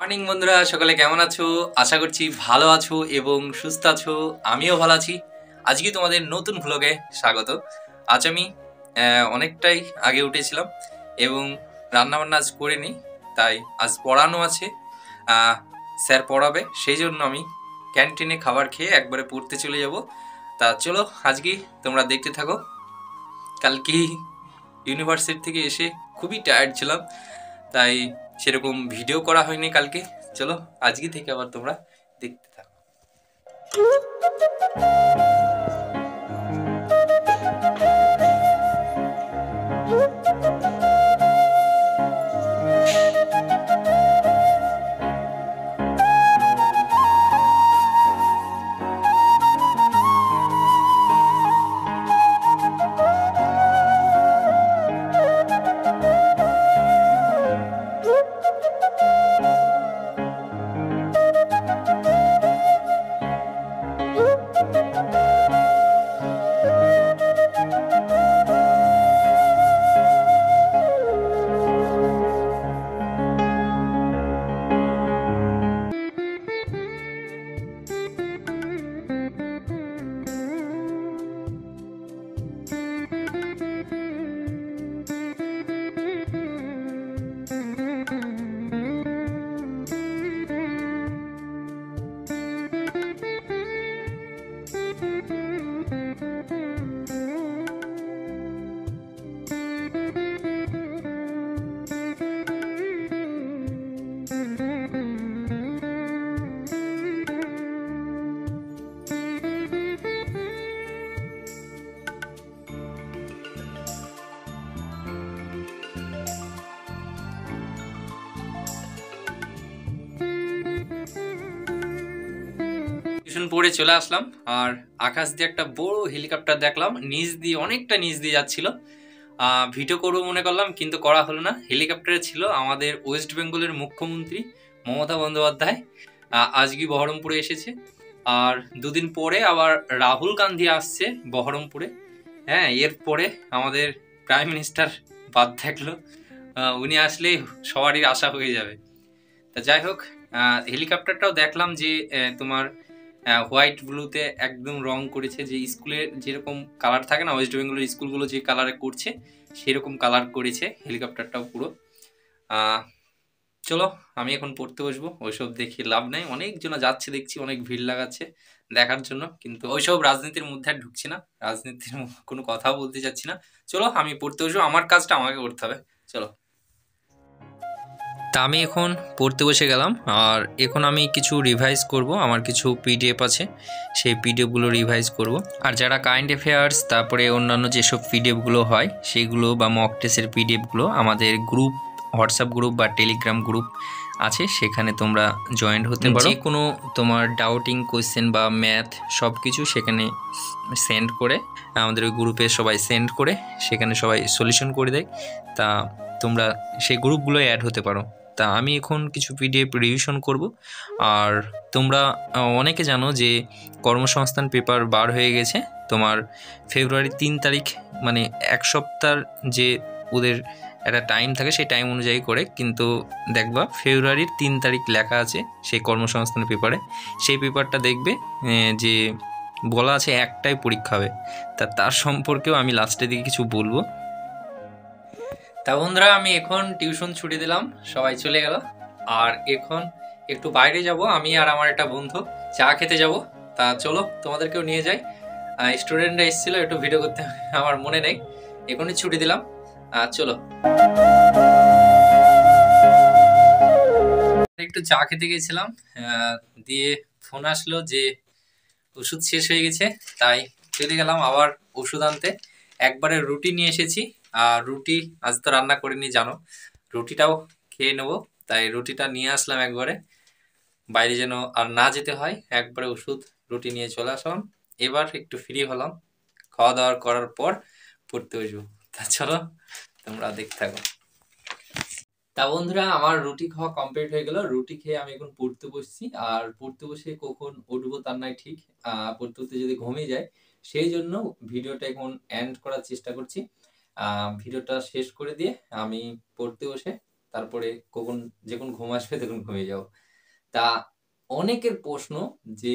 Morning বন্ধুরা, সকালে কেমন আছো? আশা করছি ভালো আছো এবং সুস্থ আছো। আমিও ভালো আছি। আজকে তোমাদের নতুন ভ্লগে স্বাগত। আজ আমি অনেকটাই আগে উঠেছিলাম এবং রান্নাবান্না আজ করিনি, তাই আজ পড়ানো আছে। আহ, স্যার পড়াবে, সেই জন্য আমি ক্যান্টিনে খাবার খেয়ে একবারে পড়তে চলে যাব। তা চলো আজকে তোমরা দেখতে থাকো। কালকে ইউনিভার্সিটি থেকে এসে খুবই টায়ার্ড ছিলাম, তাই সেরকম ভিডিও করা হয়নি কালকে। চলো আজকে থেকে আবার তোমরা দেখতে থাকো। টিউশন পড়ে চলে আসলাম, আর আকাশ দিয়ে একটা বড় হেলিকপ্টার দেখলাম, নিচ দিয়ে অনেকটা নিচ দিয়ে যাচ্ছিল। ভিডিও করবো মনে করলাম, কিন্তু করা হলো না। হেলিকপ্টারে ছিল আমাদের ওয়েস্ট বেঙ্গলের মুখ্যমন্ত্রী মমতা বন্দ্যোপাধ্যায়। আজকে বহরমপুরে এসেছে, আর দুদিন পরে আবার রাহুল গান্ধী আসছে বহরমপুরে। হ্যাঁ, এরপরে আমাদের প্রাইম মিনিস্টার বাদ থাকলো। উনি আসলে সবারই আশা হয়ে যাবে। তা যাই হোক, হেলিকপ্টারটাও দেখলাম যে তোমার হোয়াইট ব্লুতে একদম রং করেছে, যে স্কুলের যেরকম কালার থাকে না, ওয়েস্ট বেঙ্গলের স্কুলগুলো যে কালারে করছে সেরকম কালার করেছে হেলিকপ্টারটাও পুরো। চলো আমি এখন পড়তে বসবো। ওইসব দেখে লাভ নাই, অনেকজন যাচ্ছে দেখছি, অনেক ভিড় লাগাচ্ছে দেখার জন্য, কিন্তু ওইসব রাজনীতির মধ্যে আর ঢুকছি না, রাজনীতির কোনো কথাও বলতে চাচ্ছি না। চলো আমি পড়তে বসবো, আমার কাজটা আমাকে করতে হবে। চলো। তা আমি এখন পড়তে বসে গেলাম, আর এখন আমি কিছু রিভাইজ করব। আমার কিছু পিডিএফ আছে, সেই পিডিএফগুলো রিভাইজ করব। আর যারা কারেন্ট অ্যাফেয়ার্স, তারপরে অন্যান্য যেসব পিডিএফগুলো হয় সেগুলো, বা মক টেস্টের পিডিএফগুলো আমাদের গ্রুপ, হোয়াটসঅ্যাপ গ্রুপ বা টেলিগ্রাম গ্রুপ আছে, সেখানে তোমরা জয়েন্ট হতে পারো। যে কোনো তোমার ডাউটিং কোয়েশ্চেন বা ম্যাথ সব কিছু সেখানে সেন্ড করে, আমাদের ওই গ্রুপে সবাই সেন্ড করে, সেখানে সবাই সলিউশন করে দেয়। তা তোমরা সেই গ্রুপগুলো অ্যাড হতে পারো। তা আমি এখন কিছু পিডিএফ রিভিশন করব। আর তোমরা অনেকে জানো যে কর্মসংস্থান পেপার বার হয়ে গেছে তোমার ফেব্রুয়ারি 3 তারিখ, মানে এক সপ্তাহ যে ওদের একটা টাইম থাকে, সেই টাইম অনুযায়ী করে, কিন্তু দেখবা ফেব্রুয়ারির 3 তারিখ লেখা আছে সেই কর্মসংস্থান পেপারে। সেই পেপারটা দেখবে যে বলা আছে একটাই পরীক্ষা হবে। তার সম্পর্কেও আমি লাস্টের দিকে কিছু বলবো। তা বন্ধুরা, আমি এখন টিউশন ছুটি দিলাম, সবাই চলে গেল, আর এখন একটু বাইরে যাব, আমি আর আমার একটা বন্ধু চা খেতে যাব। তা চলো তোমাদেরকেও নিয়ে যাই। স্টুডেন্টরা এসেছিল, একটু ভিডিও করতে আমার মনে নেই, এখনই ছুটি দিলাম। চলো। একটু চা খেতে গেছিলাম, দিয়ে ফোন আসলো যে ওষুধ শেষ হয়ে গেছে, তাই চলে গেলাম আবার ওষুধ আনতে। একবারে রুটি নিয়ে এসেছি, আর রুটি আজ তো রান্না করিনি জানো, রুটিটাও খেয়ে নেবো, তাই রুটিটা নিয়ে আসলাম একবারে, বাইরে যেন আর না যেতে হয়। একবারে ওষুধ রুটি নিয়ে চলে আসলাম। এবার একটু ফ্রি হলাম, খাওয়া দাওয়া করার পর পড়তে বসবো। তা চলো তোমরা দেখতে থাকো। তা বন্ধুরা, আমার রুটি খাওয়া কমপ্লিট হয়ে গেল। রুটি খেয়ে আমি এখন পড়তে বসছি, আর পড়তে বসে কখন উঠবো তার নাই ঠিক। পড়তে পড়তে যদি ঘুমিয়ে যায়, সেই জন্য ভিডিওটা এখন এন্ড করার চেষ্টা করছি। ভিডিওটা শেষ করে দিয়ে আমি পড়তে বসে তারপরে যখন ঘুম আসবে তখন ঘুমিয়ে যাও। তা অনেকের প্রশ্ন যে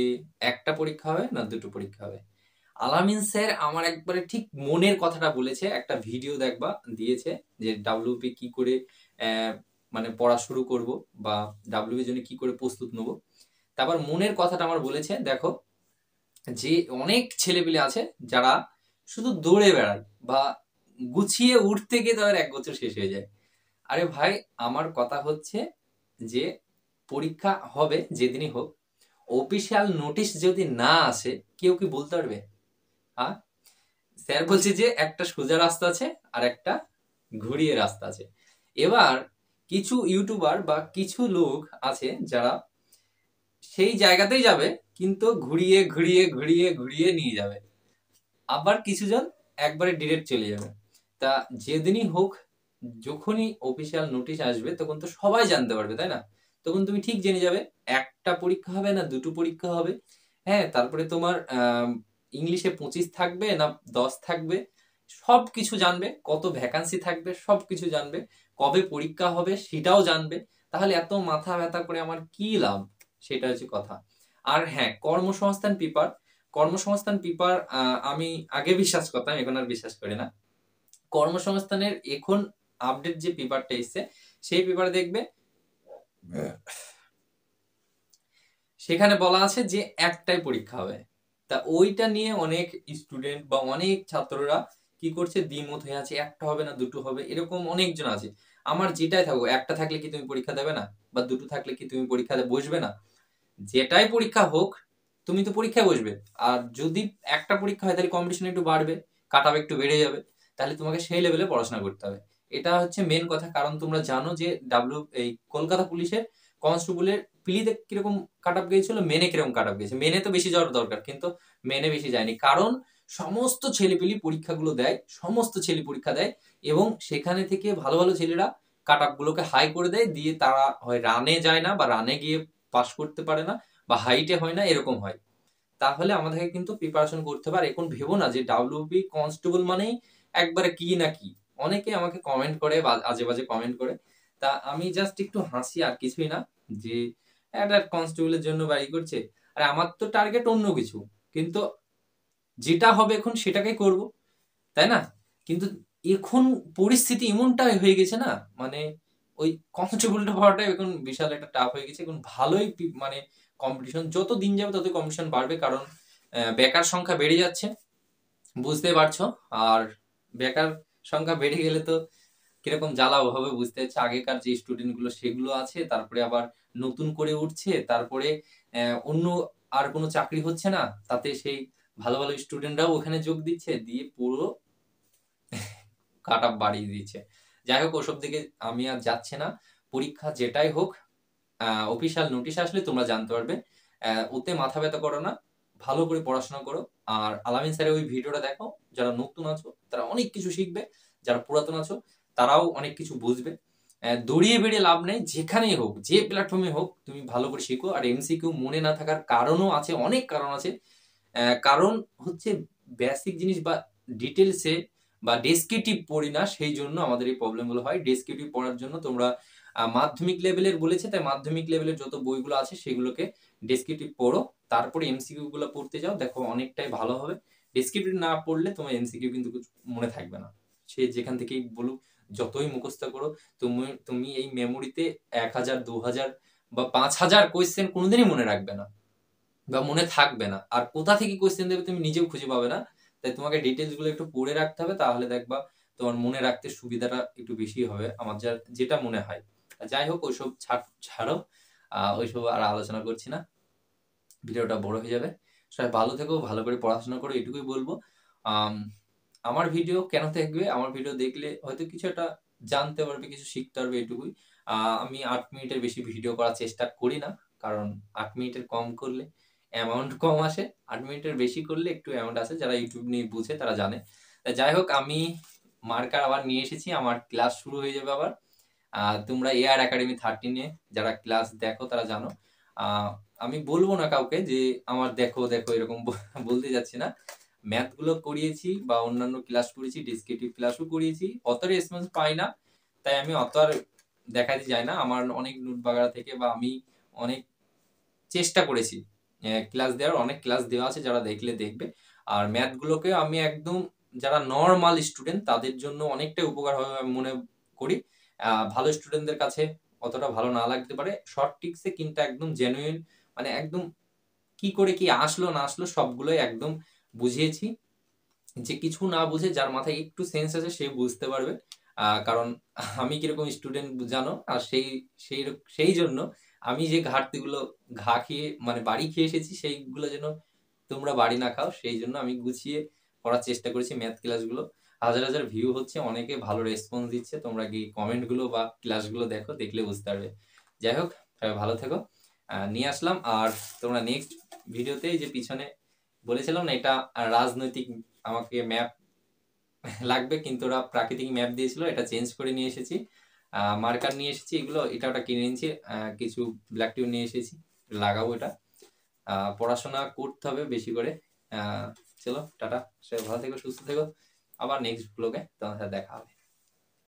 একটা পরীক্ষা হবে না দুটো পরীক্ষা হবে। আলামিন স্যার আমার একবারে ঠিক মনের কথাটা বলেছে, একটা ভিডিও দেখবা দিয়েছে যে ডাব্লিউপি কি করে মানে পড়া শুরু করব বা ডাব্লিউপির জন্য কি করে প্রস্তুত নেব। তারপর মনের কথাটা আমার বলেছে, দেখো যে অনেক ছেলেপিলে আছে যারা শুধু দৌড়ে বেড়ায় বা গুছিয়ে উঠতে গিয়ে তাদের 1 বছর শেষ হয়ে যায়। আরে ভাই, আমার কথা হচ্ছে যে পরীক্ষা হবে যেদিনই হোক, অফিসিয়াল নোটিশ যদি না আসে কেউ কি বলতে পারবে? হ্যাঁ, স্যার বলছে যে একটা সোজা রাস্তা আছে আর একটা ঘুরিয়ে রাস্তা আছে। এবার কিছু ইউটিউবার বা কিছু লোক আছে যারা সেই জায়গাতেই যাবে কিন্তু ঘুরিয়ে ঘুরিয়ে ঘুরিয়ে ঘুরিয়ে নিয়ে যাবে, আবার কিছুজন একবারে ডিরেক্ট চলে যাবে। তা যেদিনই হোক, যখনই অফিসিয়াল নোটিশ আসবে তখন তো সবাই জানতে পারবে, তাই না? তখন তুমি ঠিক জেনে যাবে একটা পরীক্ষা হবে না দুটো পরীক্ষা হবে। হ্যাঁ, তারপরে তোমার ইংলিশে 25 থাকবে না 10 থাকবে, সবকিছু জানবে। কত ভ্যাকান্সি থাকবে সবকিছু জানবে। কবে পরীক্ষা হবে সেটাও জানবে। তাহলে এত মাথা ব্যথা করে আমার কি লাভ? সেটা হচ্ছে কথা। আর হ্যাঁ, কর্মসংস্থান পেপার আমি আগে বিশ্বাস করতাম, এখন আর বিশ্বাস করি না। কর্মসংস্থানের এখন আপডেট যে পেপারটা এসছে সেই পেপারে দেখবে সেখানে বলা আছে যে একটাই পরীক্ষা হবে। তা ওইটা নিয়ে অনেক স্টুডেন্ট বা অনেক ছাত্ররা কি করছে, দ্বিমত হয়ে আছে, একটা হবে না দুটো হবে, এরকম অনেকজন আছে। আমার যেটাই থাকো, একটা থাকলে কি তুমি পরীক্ষা দেবে না? বা দুটো থাকলে কি তুমি পরীক্ষাতে বসবে না? যেটাই পরীক্ষা হোক তুমি তো পরীক্ষায় বসবে। আর যদি একটা পরীক্ষা হয় তাহলে কম্পিটিশন একটু বাড়বে, কাট অফ একটু বেড়ে যাবে। তাহলে তোমাকে সেই লেভেলে পড়াশোনা করতে হবে। এটা হচ্ছে মেন কথা। কারণ তোমরা জানো যে এই কলকাতা পুলিশের কনস্টেবলের প্রিলিতে কিরকম কাট অফ গিয়েছিল, মেনে কিরকম কাট অফ গিয়েছে। মেনে তো বেশি যাওয়ার দরকার, কিন্তু মেনে বেশি যায়নি। কারণ সমস্ত ছেলেপিলি পরীক্ষাগুলো দেয়, সমস্ত ছেলে পরীক্ষা দেয় এবং সেখানে থেকে ভালো ভালো ছেলেরা কাট অফ গুলোকে হাই করে দেয়, দিয়ে তারা হয় রানে যায় না বা রানে গিয়ে পাশ করতে পারে না বা হাইটে হয় না, এরকম হয়। তাহলে আমাদেরকে কিন্তু প্রিপারেশন করতে হবে। আর এখন ভেবো না যে ডাব্লিউবি কনস্টেবল মানেই একবারে কি না কি। অনেকে আমাকে কমেন্ট করে বা আজে বাজে কমেন্ট করে, তা আমি জাস্ট একটু হাসি, আর কিছুই না। যে একটা কনস্টেবলের জন্য বাড়ি করছে, আর আমার তো টার্গেট অন্য কিছু। কিন্তু যেটা হবে এখন সেটাকে করব, তাই না? কিন্তু এখন পরিস্থিতি এমনটাই হয়ে গেছে না, মানে ওই কনস্টেবলটা পাওয়াটা এখন বিশাল একটা টাফ হয়ে গেছে। এখন ভালোই মানে কম্পিটিশন, যত দিন যাবে তত কম্পিটিশন বাড়বে। কারণ বেকার সংখ্যা বেড়ে যাচ্ছে, বুঝতে পারছো। আর বেকার সংখ্যা বেড়ে গেলে তো কিরকম জ্বালা হবে বুঝতে পারছি। আগেকার যে স্টুডেন্ট গুলো সেগুলো আছে, তারপরে আবার নতুন করে উঠছে, তারপরে অন্য আর কোনো চাকরি হচ্ছে না, তাতে সেই ভালো ভালো স্টুডেন্টরাও ওখানে যোগ দিচ্ছে, দিয়ে পুরো কাট অফ বাড়িয়ে দিচ্ছে। যাই হোক, ওসব দিকে আমি আর যাচ্ছি না। পরীক্ষা যেটাই হোক, অফিসিয়াল নোটিশ আসলে তোমরা জানতে পারবে। ওতে মাথা ব্যথা করো না, ভালো করে পড়াশোনা করো। আর আলামিন স্যারের ওই ভিডিওটা দেখো। যারা নতুন আছো তারা অনেক কিছু শিখবে, যারা পুরাতন আছো তারাও অনেক কিছু বুঝবে। দড়িয়ে বেড়ে লাভ নেই, যেখানেই হোক যে প্ল্যাটফর্মে হোক তুমি ভালো করে শিখো। আর এমসিকিউ মনে না থাকার কারণও আছে, অনেক কারণ আছে। কারণ হচ্ছে বেসিক জিনিস বা ডিটেলসে বা ডেসক্রিপটিভ পড়ি না, সেই জন্য আমাদের এই প্রবলেমগুলো হয়। ডেসক্রিপটিভ পড়ার জন্য তোমরা মাধ্যমিক লেভেলের বলেছে, তাই মাধ্যমিক লেভেলের যত বইগুলো আছে সেগুলোকে ডেসক্রিপটিভ পড়ো, তারপরে এমসিকিউ গুলো পড়তে যাও, দেখো অনেকটাই ভালো হবে। ডেসক্রিপটিভ না পড়লে তোমার এমসিকিউ কিন্তু কিছু মনে থাকবে না। সে যেখান থেকেই বলুক, যতই মুখস্থ করো, তুমি তুমি এই মেমোরিতে 1000 2000 বা 5000 কোয়েশ্চেন কোনোদিনই মনে রাখবে না বা মনে থাকবে না। আর কোথা থেকে কোয়েশ্চেন দেবে তুমি নিজেও খুঁজে পাবে না। তাই তোমাকে ডিটেলস গুলো একটু পড়ে রাখতে হবে, তাহলে দেখবা তোমার মনে রাখতে সুবিধাটা একটু বেশি হবে, আমার যেটা মনে হয়। যাই হোক, ওইসব ছাড়ো, ওইসব আর আলোচনা করছি না, ভিডিওটা বড় হয়ে যাবে। সবাই ভালো থেকো, ভালো করে পড়াশোনা করো, এটুকুই বলবো। আম, আমার ভিডিও কেন দেখবে? আমার ভিডিও দেখলে হয়তো কিছু একটা জানতে পারবে, কিছু শিখতে পারবে, এটুকুই। আমি 8 মিনিটের বেশি ভিডিও করার চেষ্টা করি না, কারণ 8 মিনিটের কম করলে অ্যামাউন্ট কম আসে, 8 মিনিটের বেশি করলে একটু অ্যামাউন্ট আসে। যারা ইউটিউব নিয়ে বুঝে তারা জানে। যাই হোক, আমি মার্কার আবার নিয়ে এসেছি, আমার ক্লাস শুরু হয়ে যাবে আবার। তোমরা এআর একাডেমি 13-এ যারা ক্লাস দেখো তারা জানো। আমি বলবো না কাউকে যে আমার দেখো দেখো এরকম বলতে যাচ্ছি না। ম্যাথ গুলো করিয়েছি বা অন্যান্য ক্লাস করেছি, ডিসক্রিপটিভ ক্লাসও করিয়েছি, অত রেসপন্স পাই না, তাই আমি অত আর দেখাতে যায় না। আমার অনেক নোট বাগারা থেকে বা আমি অনেক চেষ্টা করেছি ক্লাস দেওয়ার, অনেক ক্লাস দেওয়া আছে যারা দেখলে দেখবে। আর ম্যাথ গুলোকে আমি একদম যারা নরমাল স্টুডেন্ট তাদের জন্য অনেকটাই উপকার হবে আমি মনে করি। ভালো স্টুডেন্টদের কাছে অতটা ভালো না লাগতে পারে। শর্ট ট্রিকসে কিন্তু একদম জেনুইন মানে একদম কি করে কি আসলো না আসলো সবগুলোই একদম বুঝিয়েছি। যে কিছু না বুঝে যার মাথায় একটু সেন্স আছে সে বুঝতে পারবে। কারণ আমি কিরকম স্টুডেন্ট জানো? আর সেই সেই জন্য আমি যে ঘাটতিগুলো ঘা খেয়ে মানে বাড়ি খেয়ে এসেছি সেইগুলো যেন তোমরা বাড়ি না খাও সেই জন্য আমি গুছিয়ে পড়ার চেষ্টা করেছি ম্যাথ ক্লাসগুলো। হাজার, হাজার ভিউ হচ্ছে, অনেকে ভালো রেসপন্স দিচ্ছে। তোমরা গিয়ে কমেন্টগুলো বা ক্লাসগুলো দেখো, দেখলে বুঝতে পারবে। যাই হোক, সবাই ভালো থেকো। নিয়ে আসলাম আর তোমরা নেক্সট ভিডিওতে যে পিছনে বলেছিলাম না এটা রাজনৈতিক আমাকে ম্যাপ লাগবে কিন্তু ওরা প্রাকৃতিক ম্যাপ দিয়েছিল এটা চেঞ্জ করে নিয়ে এসেছি। মার্কার নিয়ে এসেছি, এগুলো এটা ওটা কিনে নিয়েছি। কিছু ব্ল্যাক টিউব নিয়ে এসেছি, লাগাবো এটা। পড়াশোনা করতে হবে বেশি করে। চলো টাটা, সবাই ভালো থেকো, সুস্থ থেকো। আবার নেক্সট ব্লগে তোমার সাথে দেখা হবে।